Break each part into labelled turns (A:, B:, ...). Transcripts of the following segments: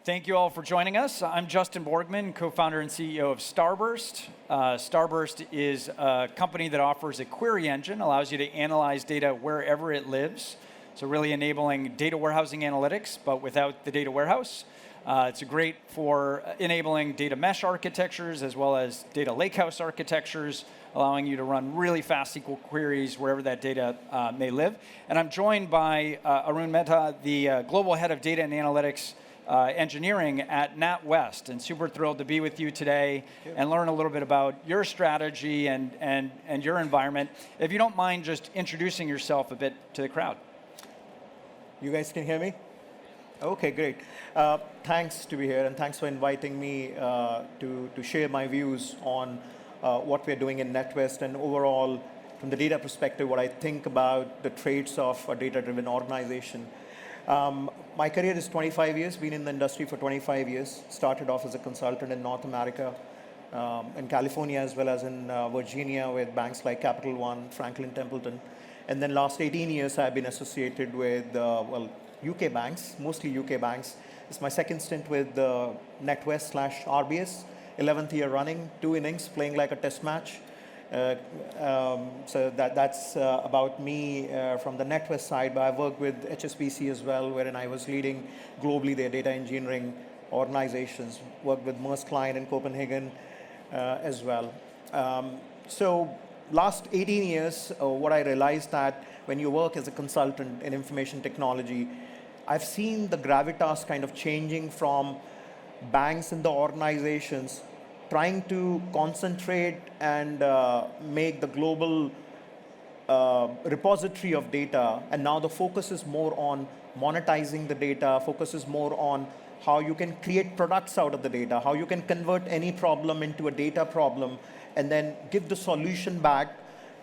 A: Thank you all for joining us. I'm Justin Borgman, co-founder and CEO of Starburst. Starburst is a company that offers a query engine, allows you to analyze data wherever it lives. So really enabling data warehousing analytics, but without the data warehouse. It's great for enabling data mesh architectures as well as data lakehouse architectures, allowing you to run really fast SQL queries wherever that data may live. And I'm joined by Arun Mehta, the global head of data and analytics engineering at Natwest, and super thrilled to be with you today and learn a little bit about your strategy and your environment. If you don't mind just introducing yourself a bit to the crowd.
B: You guys can hear me? Okay, great. Thanks to be here, and thanks for inviting me to share my views on what we're doing in Natwest, and overall, from the data perspective, what I think about the traits of a data-driven organization. My career is 25 years, been in the industry for 25 years. Started off as a consultant in North America, in California, as well as in Virginia with banks like Capital One, Franklin Templeton. And then last 18 years, I've been associated with, UK banks, mostly UK banks. It's my second stint with Natwest/RBS, 11th year running, 2 innings, playing like a test match. So that's about me from the Natwest side, but I worked with HSBC as well, wherein I was leading globally their data engineering organizations, worked with Maersk Line in Copenhagen as well. So last 18 years, what I realized that when you work as a consultant in information technology, I've seen the gravitas kind of changing from banks and the organizations trying to concentrate and make the global repository of data, and now the focus is more on monetizing the data, focus is more on how you can create products out of the data, how you can convert any problem into a data problem, and then give the solution back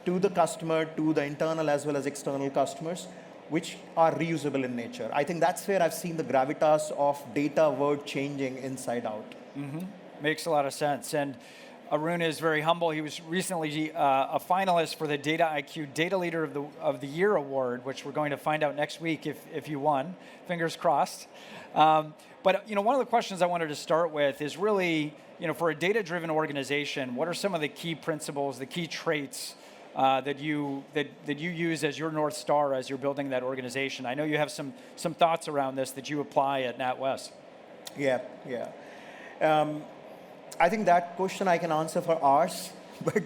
B: to the customer, to the internal as well as external customers, which are reusable in nature. I think that's where I've seen the gravitas of data world changing inside out.
A: Mm-hmm. Makes a lot of sense. And Arun is very humble. He was recently a finalist for the Data IQ Data Leader of the Year Award, which we're going to find out next week if you won. Fingers crossed. But one of the questions I wanted to start with is really, for a data-driven organization, what are some of the key principles, the key traits that you use as your North Star as you're building that organization? I know you have some thoughts around this that you apply at NatWest.
B: Yeah. I think that question I can answer for hours, but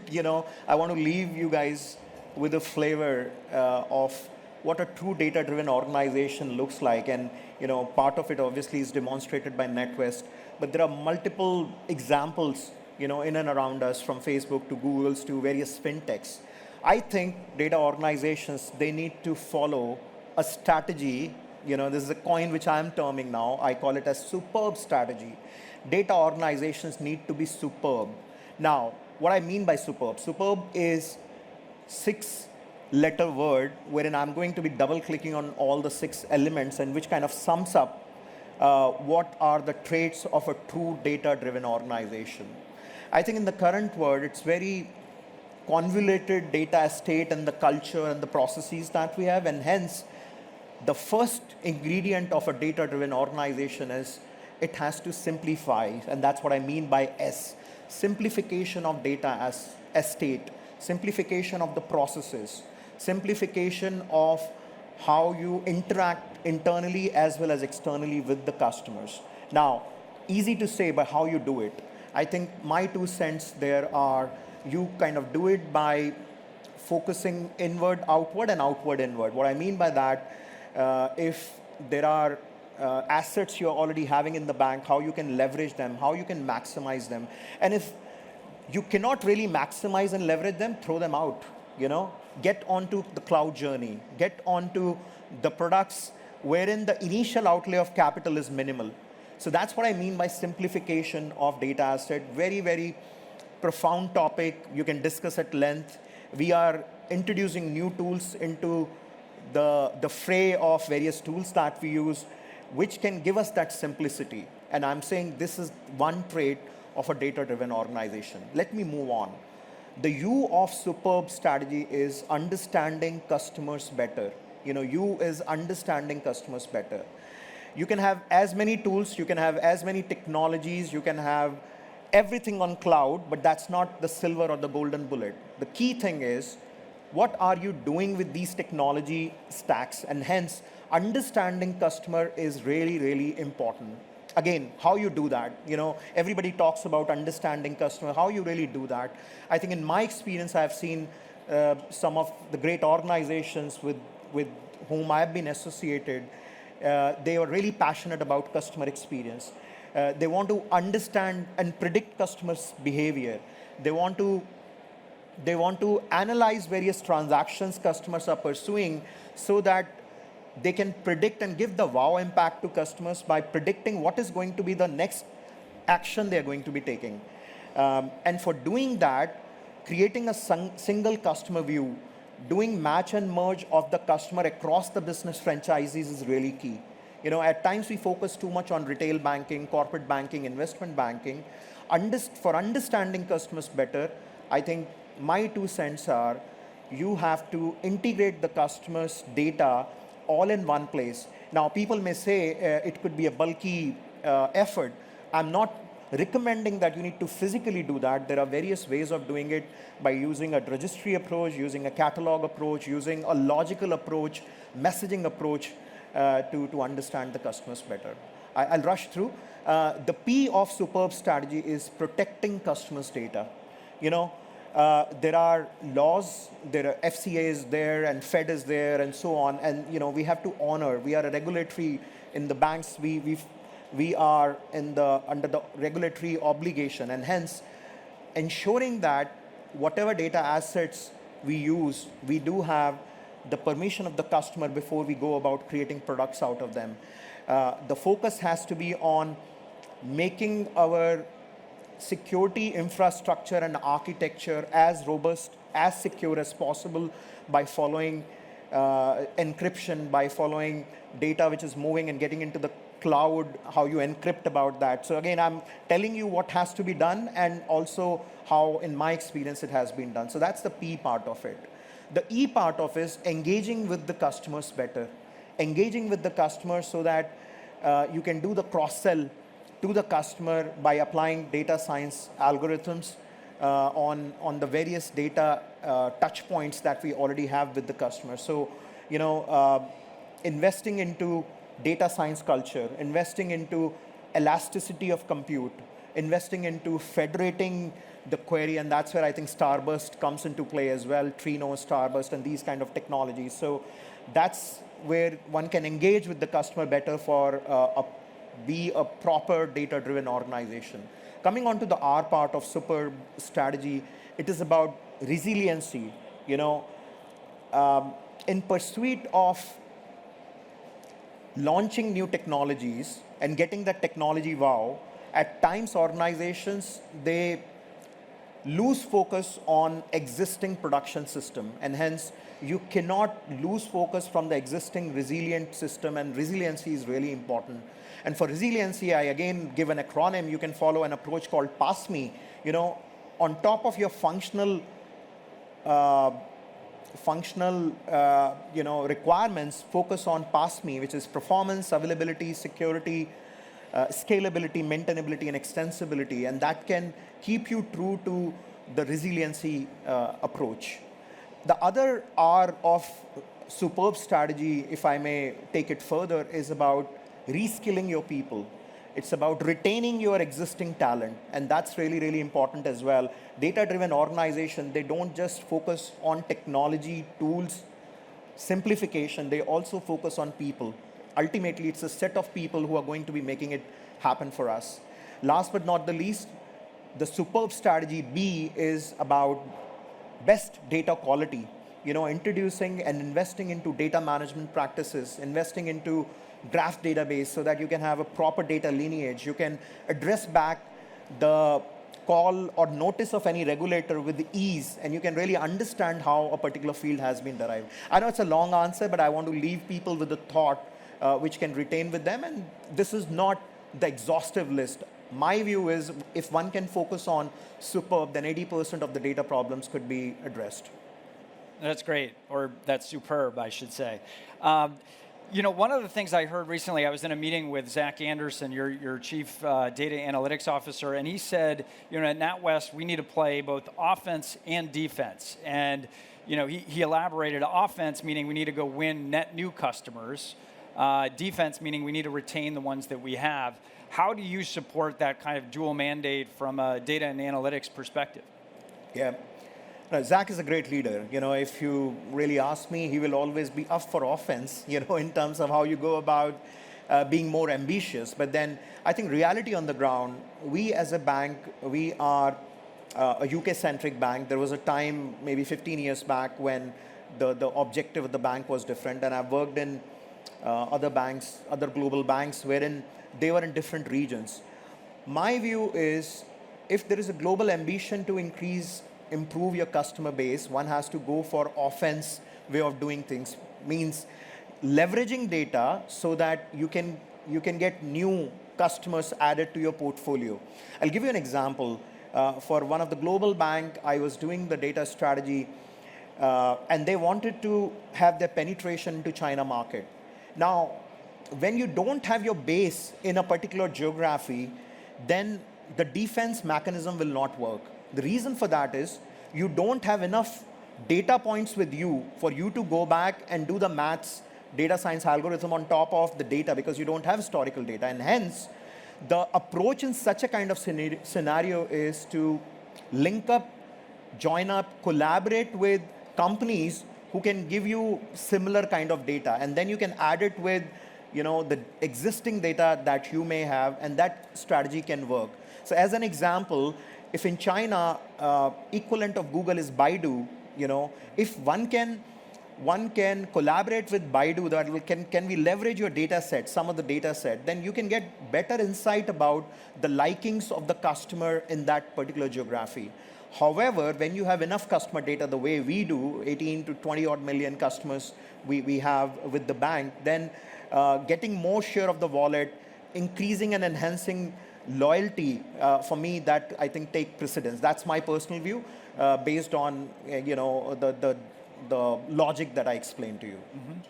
B: I want to leave you guys with a flavor of what a true data-driven organization looks like. And part of it obviously is demonstrated by Natwest, but there are multiple examples in and around us, from Facebook to Google's to various fintechs. I think data organizations, they need to follow a strategy. This is a coin which I'm terming now. I call it a superb strategy. Data organizations need to be superb. Now, what I mean by superb? Superb is 6-letter word, wherein I'm going to be double-clicking on all the 6 elements, and which kind of sums up what are the traits of a true data-driven organization. I think in the current world, it's very convoluted data estate and the culture and the processes that we have, and hence, the first ingredient of a data-driven organization is it has to simplify, and that's what I mean by S. Simplification of data as estate, simplification of the processes, simplification of how you interact internally as well as externally with the customers. Now, easy to say, but how you do it? I think my 2 cents there are, you kind of do it by focusing inward, outward, and outward, inward. What I mean by that, if there are assets you're already having in the bank, how you can leverage them, how you can maximize them. And if you cannot really maximize and leverage them, throw them out. Get onto the cloud journey, get onto the products wherein the initial outlay of capital is minimal. So that's what I mean by simplification of data asset. Very, very profound topic. You can discuss at length. We are introducing new tools into the fray of various tools that we use, which can give us that simplicity. And I'm saying this is one trait of a data-driven organization. Let me move on. The U of superb strategy is understanding customers better. U is understanding customers better. You can have as many tools, you can have as many technologies, you can have everything on cloud, but that's not the silver or the golden bullet. The key thing is, what are you doing with these technology stacks? And hence, understanding customer is really, really important. Again, how you do that. Everybody talks about understanding customer, how you really do that. I think in my experience, I've seen some of the great organizations with whom I've been associated, they are really passionate about customer experience. They want to understand and predict customers' behavior. They want to analyze various transactions customers are pursuing so that they can predict and give the wow impact to customers by predicting what is going to be the next action they're going to be taking. And for doing that, creating a single customer view, doing match and merge of the customer across the business franchises is really key. At times we focus too much on retail banking, corporate banking, investment banking. For understanding customers better, I think my 2 cents are, you have to integrate the customer's data all in one place. Now, people may say it could be a bulky effort. I'm not recommending that you need to physically do that. There are various ways of doing it by using a registry approach, using a catalog approach, using a logical approach, messaging approach to understand the customers better. I'll rush through. The P of superb strategy is protecting customers' data. There are laws, there are FCA is there, and Fed is there, and so on. And we have to honor. We are a regulatory in the banks. We are under the regulatory obligation, and hence ensuring that whatever data assets we use, we do have the permission of the customer before we go about creating products out of them. The focus has to be on making our security infrastructure and architecture as robust, as secure as possible by following encryption, by following data which is moving and getting into the cloud, how you encrypt about that. So again, I'm telling you what has to be done and also how, in my experience, it has been done. So that's the P part of it. The E part of is engaging with the customers better. Engaging with the customer so that you can do the cross-sell to the customer by applying data science algorithms on the various data touch points that we already have with the customer. So, investing into data science culture, investing into elasticity of compute, investing into federating the query, and that's where I think Starburst comes into play as well, Trino, Starburst, and these kind of technologies. So that's where one can engage with the customer better for be a proper data-driven organization. Coming on to the R part of super strategy, it is about resiliency. In pursuit of launching new technologies and getting that technology wow, at times organizations, they lose focus on existing production system, and hence you cannot lose focus from the existing resilient system, and resiliency is really important. And for resiliency, I again give an acronym. You can follow an approach called PASME. On top of your functional requirements, focus on PASME, which is performance, availability, security, scalability, maintainability, and extensibility, and that can keep you true to the resiliency approach. The other R of superb strategy, if I may take it further, is about reskilling your people. It's about retaining your existing talent, and that's really, really important as well. Data-driven organization, they don't just focus on technology, tools, simplification, they also focus on people. Ultimately, it's a set of people who are going to be making it happen for us. Last but not the least, the superb strategy B is about best data quality. Introducing and investing into data management practices, investing into graph database so that you can have a proper data lineage. You can address back the call or notice of any regulator with ease, and you can really understand how a particular field has been derived. I know it's a long answer, but I want to leave people with a thought which can retain with them, and this is not the exhaustive list. My view is if one can focus on superb, then 80% of the data problems could be addressed.
A: That's great, or that's superb, I should say. You know, one of the things I heard recently, I was in a meeting with Zach Anderson, your chief data analytics officer, and he said, you know, at NatWest, we need to play both offense and defense. And, you know, he elaborated offense, meaning we need to go win net new customers. Defense, meaning we need to retain the ones that we have. How do you support that kind of dual mandate from a data and analytics perspective?
B: Yeah. No, Zach is a great leader. You know, if you really ask me, he will always be up for offense, you know, in terms of how you go about being more ambitious. But then I think reality on the ground, we as a bank, we are a UK-centric bank. There was a time, maybe 15 years back, when the objective of the bank was different. And I've worked in other banks, other global banks, wherein they were in different regions. My view is, if there is a global ambition to improve your customer base, one has to go for offense way of doing things. Means leveraging data so that you can get new customers added to your portfolio. I'll give you an example. For one of the global bank, I was doing the data strategy, and they wanted to have their penetration into China market. Now, when you don't have your base in a particular geography, then the defense mechanism will not work. The reason for that is you don't have enough data points with you for you to go back and do the maths, data science algorithm on top of the data, because you don't have historical data. And hence, the approach in such a kind of scenario is to link up, join up, collaborate with companies who can give you similar kind of data. And then you can add it with, you know, the existing data that you may have, and that strategy can work. So as an example, if in China, equivalent of Google is Baidu, you know, if one can collaborate with Baidu, can we leverage your data set, some of the data set, then you can get better insight about the likings of the customer in that particular geography. However, when you have enough customer data the way we do, 18 to 20 odd million customers we have with the bank, then getting more share of the wallet, increasing and enhancing loyalty, for me, that I think take precedence. That's my personal view, based on you know, the logic that I explained to you.
A: Mm-hmm.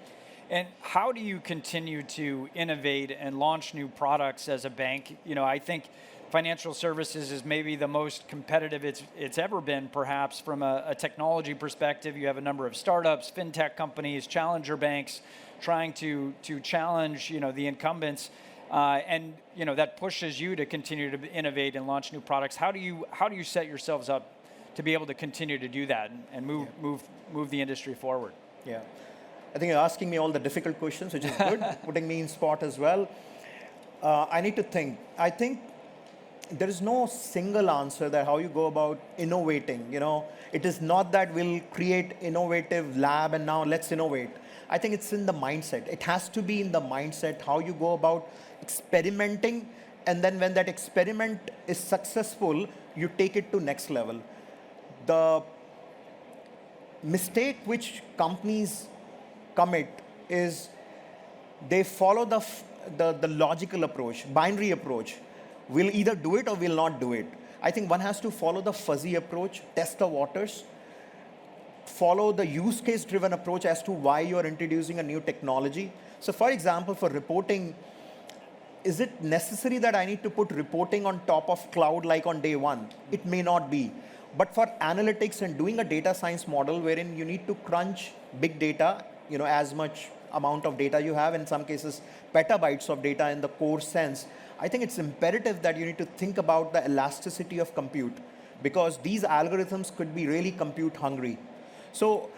A: And how do you continue to innovate and launch new products as a bank? You know, I think financial services is maybe the most competitive it's ever been, perhaps from a technology perspective. You have a number of startups, fintech companies, challenger banks trying to challenge, you know, the incumbents. And you know, that pushes you to continue to innovate and launch new products. How do you set yourselves up to be able to continue to do that and move the industry forward?
B: Yeah, I think you're asking me all the difficult questions, which is good, putting me in spot as well. I need to think. I think there is no single answer that how you go about innovating. You know, it is not that we'll create innovative lab and now let's innovate. I think it's in the mindset. It has to be in the mindset how you go about experimenting, and then when that experiment is successful, you take it to next level. The mistake which companies commit is they follow the logical approach, binary approach. We'll either do it or we'll not do it. I think one has to follow the fuzzy approach, test the waters, follow the use case driven approach as to why you're introducing a new technology. So for example, for reporting, is it necessary that I need to put reporting on top of cloud like on day one? It may not be. But for analytics and doing a data science model wherein you need to crunch big data, you know, as much amount of data you have, in some cases petabytes of data in the core sense, I think it's imperative that you need to think about the elasticity of compute, because these algorithms could be really compute hungry. So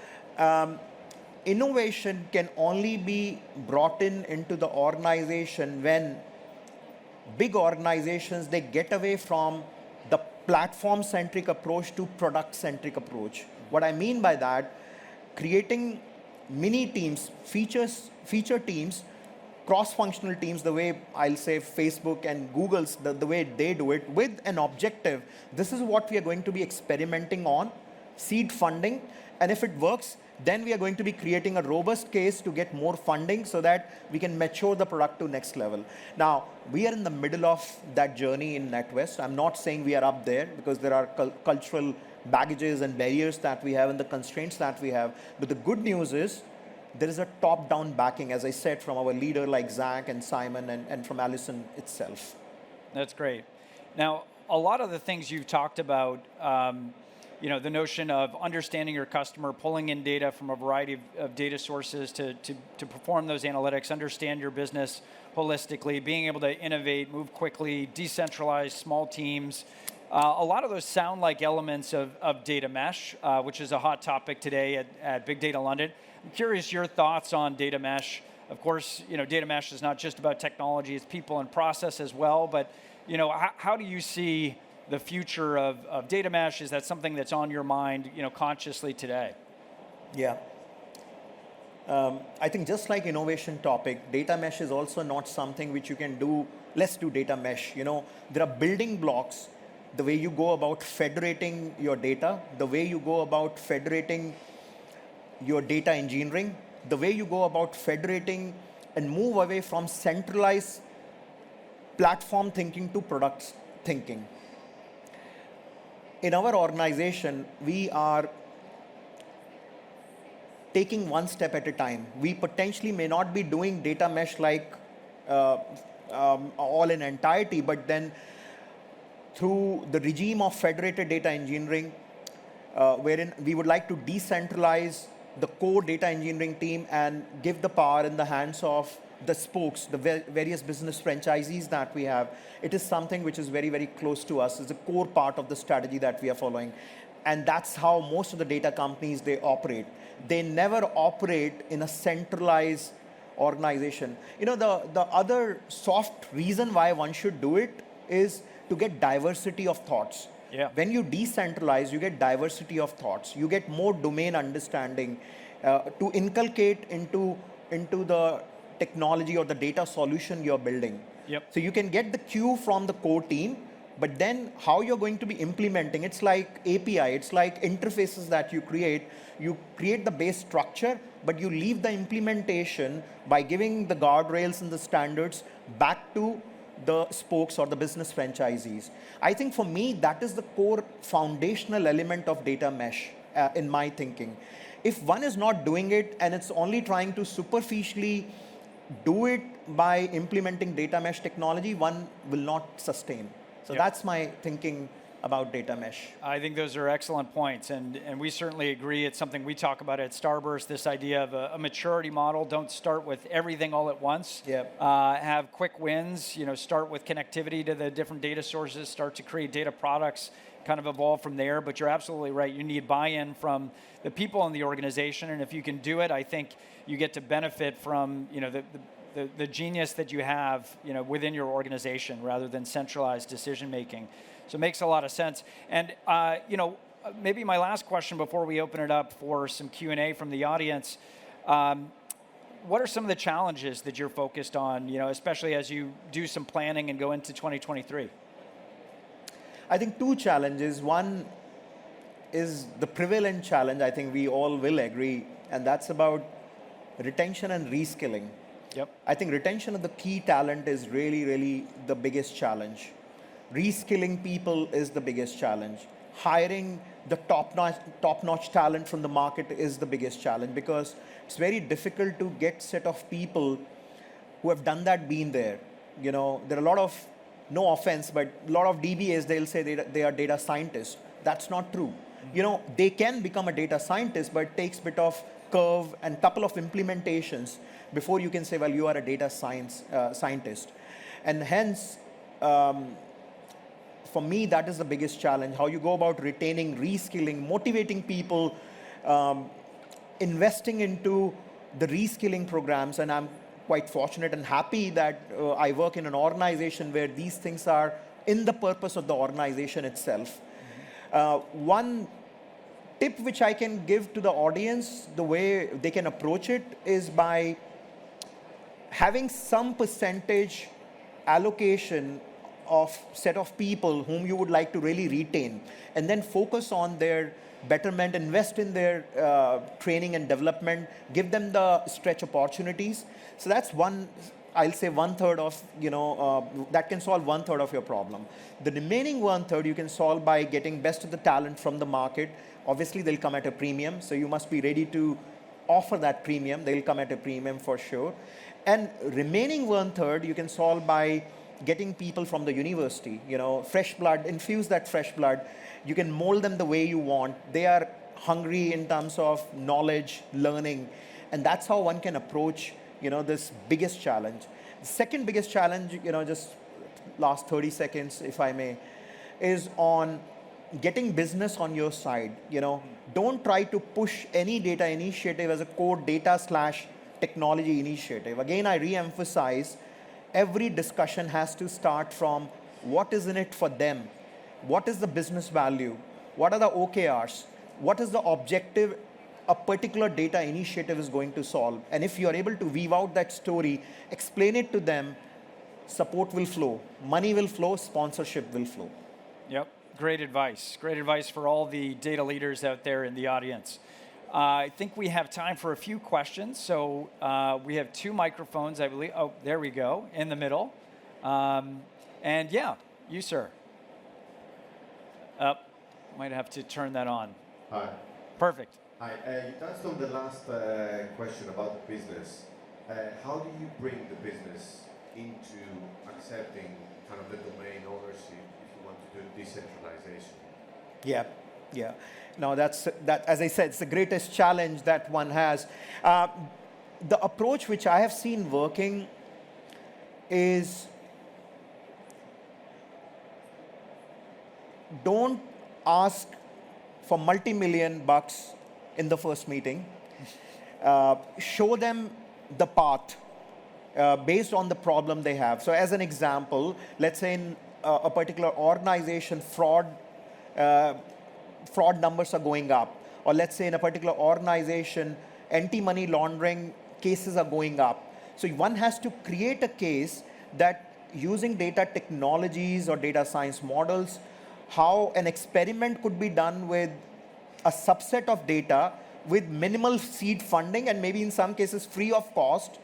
B: innovation can only be brought into the organization when big organizations, they get away from the platform-centric approach to product-centric approach. What I mean by that, creating mini teams, feature teams, cross-functional teams, the way I'll say Facebook and Google's, the way they do it, with an objective. This is what we are going to be experimenting on, seed funding, and if it works, then we are going to be creating a robust case to get more funding so that we can mature the product to next level. Now, we are in the middle of that journey in Natwest. I'm not saying we are up there, because there are cultural baggages and barriers that we have and the constraints that we have. But the good news is there is a top-down backing, as I said, from our leader like Zach and Simon and from Allison itself.
A: That's great. Now, a lot of the things you've talked about, the notion of understanding your customer, pulling in data from a variety of data sources to perform those analytics, understand your business holistically, being able to innovate, move quickly, decentralize small teams. A lot of those sound like elements of data mesh, which is a hot topic today at Big Data London. I'm curious your thoughts on data mesh. Of course, data mesh is not just about technology, it's people and process as well, but how do you see the future of data mesh? Is that something that's on your mind, consciously today?
B: Yeah. I think just like innovation topic, data mesh is also not something which you can do, let's do data mesh. There are building blocks, the way you go about federating your data, the way you go about federating your data engineering, the way you go about federating and move away from centralized platform thinking to product thinking. In our organization, we are taking one step at a time. We potentially may not be doing data mesh like all in entirety, but then through the regime of federated data engineering, wherein we would like to decentralize the core data engineering team and give the power in the hands of the spokes, the various business franchisees that we have. It is something which is very, very close to us. It's a core part of the strategy that we are following. And that's how most of the data companies, they operate. They never operate in a centralized organization. The other soft reason why one should do it is to get diversity of thoughts.
A: Yeah.
B: When you decentralize, you get diversity of thoughts. You get more domain understanding to inculcate into the technology or the data solution you're building.
A: Yep.
B: So you can get the cue from the core team, but then how you're going to be implementing, it's like API, it's like interfaces that you create. You create the base structure, but you leave the implementation by giving the guardrails and the standards back to the spokes or the business franchisees. I think for me, that is the core foundational element of data mesh in my thinking. If one is not doing it and it's only trying to superficially do it by implementing data mesh technology, one will not sustain. So that's my thinking about data mesh.
A: I think those are excellent points, and we certainly agree. It's something we talk about at Starburst, this idea of a maturity model. Don't start with everything all at once.
B: Yep.
A: Have quick wins, start with connectivity to the different data sources, start to create data products, kind of evolve from there. But you're absolutely right. You need buy-in from the people in the organization, and if you can do it, I think you get to benefit from the genius that you have within your organization rather than centralized decision making. So it makes a lot of sense. And maybe my last question before we open it up for some Q&A from the audience, what are some of the challenges that you're focused on, especially as you do some planning and go into 2023?
B: I think two challenges. One is the prevalent challenge, I think we all will agree, and that's about retention and reskilling.
A: Yep.
B: I think retention of the key talent is really, really the biggest challenge. Reskilling people is the biggest challenge. Hiring the top-notch talent from the market is the biggest challenge, because it's very difficult to get set of people who have done that, been there. There are a lot of, no offense, but a lot of DBAs, they'll say they are data scientists. That's not true. They can become a data scientist, but it takes a bit of curve and couple of implementations before you can say, well, you are a data scientist. And hence, for me, that is the biggest challenge, how you go about retaining, reskilling, motivating people, investing into the reskilling programs. And I'm quite fortunate and happy that I work in an organization where these things are in the purpose of the organization itself. One tip which I can give to the audience, the way they can approach it, is by having some percentage allocation of set of people whom you would like to really retain, and then focus on their betterment, invest in their training and development, give them the stretch opportunities. So that's one, I'll say 1/3 of, that can solve 1/3 of your problem. The remaining 1/3 you can solve by getting best of the talent from the market. Obviously, they'll come at a premium, so you must be ready to offer that premium. They'll come at a premium for sure. And remaining 1/3, you can solve by getting people from the university, fresh blood, infuse that fresh blood. You can mold them the way you want. They are hungry in terms of knowledge, learning, and that's how one can approach, this biggest challenge. The second biggest challenge, just last 30 seconds, if I may, is on getting business on your side. Don't try to push any data initiative as a core data/technology initiative. Again, I re-emphasize, every discussion has to start from what is in it for them, what is the business value, what are the OKRs, what is the objective a particular data initiative is going to solve. And if you are able to weave out that story, explain it to them, support will flow, money will flow, sponsorship will flow.
A: Yep, great advice. Great advice for all the data leaders out there in the audience. I think we have time for a few questions. So we have 2 microphones, I believe. Oh, there we go, in the middle. And yeah, you, sir. Might have to turn that on.
C: Hi.
A: Perfect.
C: Hi. You touched on the last question about the business. How do you bring the business into accepting kind of the domain ownership if you want to do decentralization?
B: Yeah. No, that. As I said, it's the greatest challenge that one has. The approach which I have seen working is don't ask for multi-million bucks in the first meeting. Show them the path based on the problem they have. So as an example, let's say in a particular organization, fraud numbers are going up. Or let's say in a particular organization, anti-money laundering cases are going up. So one has to create a case that using data technologies or data science models, how an experiment could be done with a subset of data with minimal seed funding and maybe in some cases free of cost,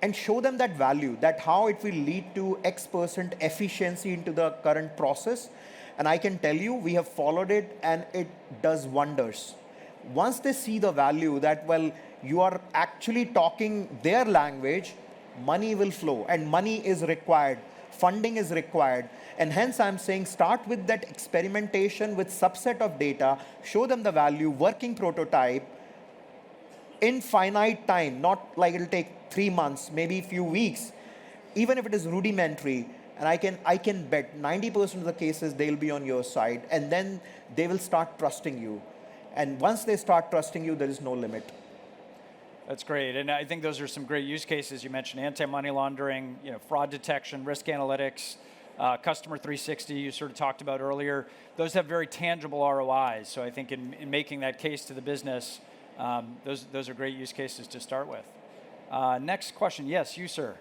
B: and show them that value, that how it will lead to X% efficiency into the current process. And I can tell you, we have followed it and it does wonders. Once they see the value that, well, you are actually talking their language, money will flow, and money is required, funding is required. And hence I'm saying start with that experimentation with subset of data, show them the value, working prototype in finite time, not like it'll take 3 months, maybe a few weeks, even if it is rudimentary. And I can bet 90% of the cases they'll be on your side, and then they will start trusting you. And once they start trusting you, there is no limit.
A: That's great, and I think those are some great use cases. You mentioned anti-money laundering, fraud detection, risk analytics, Customer 360 you sort of talked about earlier. Those have very tangible ROIs. So I think in making that case to the business, those are great use cases to start with. Next question, yes, you, sir.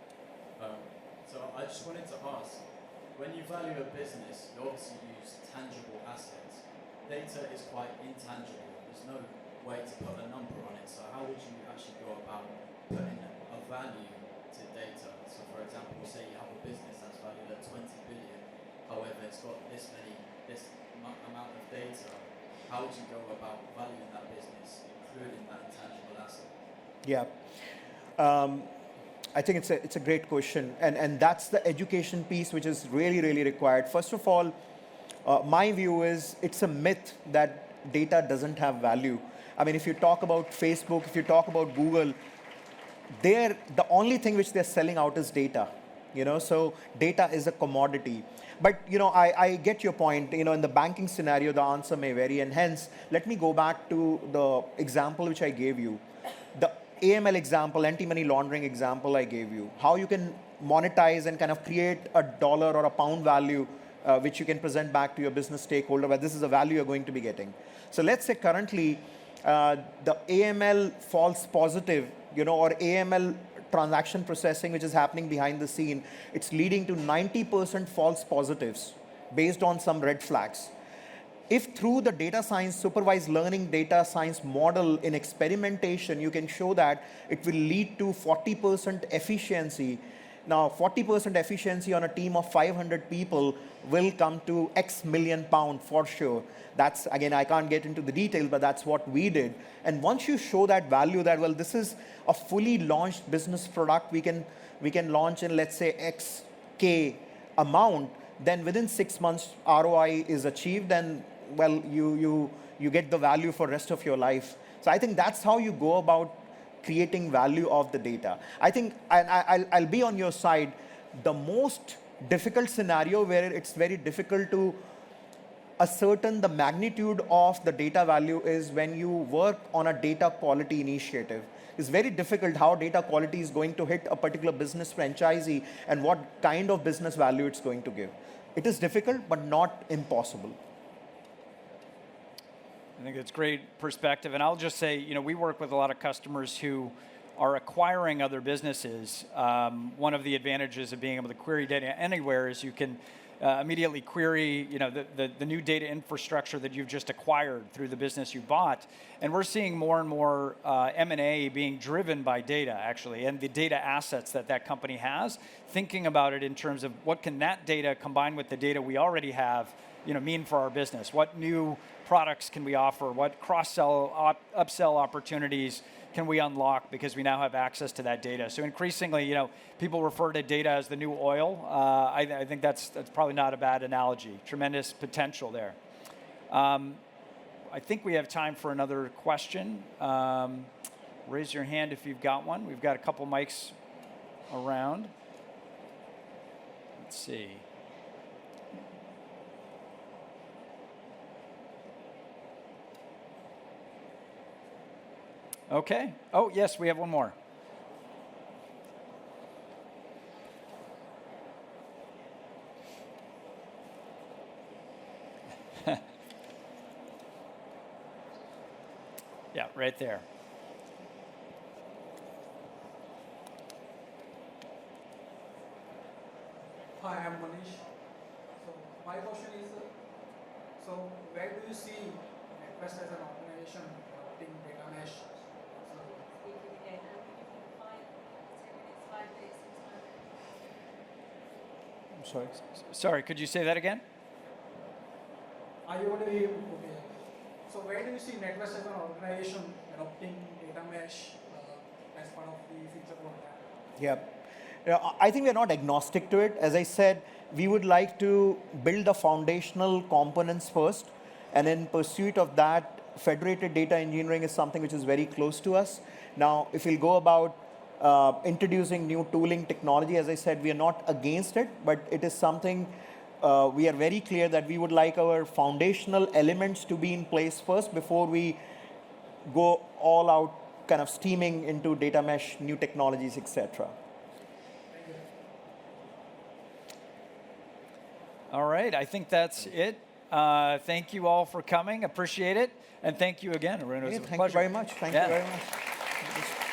D: So I just wanted to ask, when you value a business, you obviously use tangible assets. Data is quite intangible. There's no way to put a number on it. So how would you actually go about putting a value to data? So for example, say you have a business that's valued at 20 billion, however it's got this amount of data. How would you go about valuing that business, including that intangible asset?
B: Yeah. I think it's a great question, and that's the education piece which is really, really required. First of all, my view is it's a myth that data doesn't have value. I mean, if you talk about Facebook, if you talk about Google, the only thing which they're selling out is data. So data is a commodity. But I get your point. In the banking scenario, the answer may vary, and hence, let me go back to the example which I gave you. The AML example, anti-money laundering example I gave you, how you can monetize and kind of create a dollar or a pound value which you can present back to your business stakeholder, where this is the value you're going to be getting. So let's say currently the AML false positive, or AML transaction processing which is happening behind the scene, it's leading to 90% false positives based on some red flags. If through the data science, supervised learning data science model in experimentation, you can show that it will lead to 40% efficiency, Now, 40% efficiency on a team of 500 people will come to X million pound for sure. That's, again, I can't get into the details, but that's what we did. And once you show that value that, well, this is a fully launched business product, we can launch in, let's say, X K amount, then within 6 months, ROI is achieved, and, well, you get the value for rest of your life. So I think that's how you go about creating value of the data. I think, and I'll be on your side, the most difficult scenario where it's very difficult to ascertain the magnitude of the data value is when you work on a data quality initiative. It's very difficult how data quality is going to hit a particular business franchisee and what kind of business value it's going to give. It is difficult, but not impossible.
A: I think it's great perspective. And I'll just say, we work with a lot of customers who are acquiring other businesses. One of the advantages of being able to query data anywhere is you can immediately query, the new data infrastructure that you've just acquired through the business you bought. And we're seeing more and more M&A being driven by data, actually, and the data assets that company has, thinking about it in terms of what can that data combined with the data we already have, mean for our business? What new products can we offer? What cross-sell, upsell opportunities can we unlock because we now have access to that data? So increasingly, people refer to data as the new oil. I think that's probably not a bad analogy. Tremendous potential there. I think we have time for another question. Raise your hand if you've got one. We've got a couple mics around. Let's see. Okay. Oh, yes, we have one more. Yeah, right there.
E: Hi, I'm Manish. So my question is, so where do you see Natwest as an organization adopting data mesh?
B: Sorry.
A: Sorry, could you say that again?
E: Are you already okay? So where do you see Natwest as an organization adopting data mesh as part of the future roadmap?
B: Yeah. I think we're not agnostic to it. As I said, we would like to build the foundational components first, and in pursuit of that, federated data engineering is something which is very close to us. Now, if we'll go about introducing new tooling technology, as I said, we are not against it, but it is something we are very clear that we would like our foundational elements to be in place first before we go all out kind of steaming into data mesh, new technologies, etc.
A: All right, I think that's it. Thank you all for coming. Appreciate it. And thank you again, Arun. It was a pleasure.
B: Thank you very much. Thank you very much.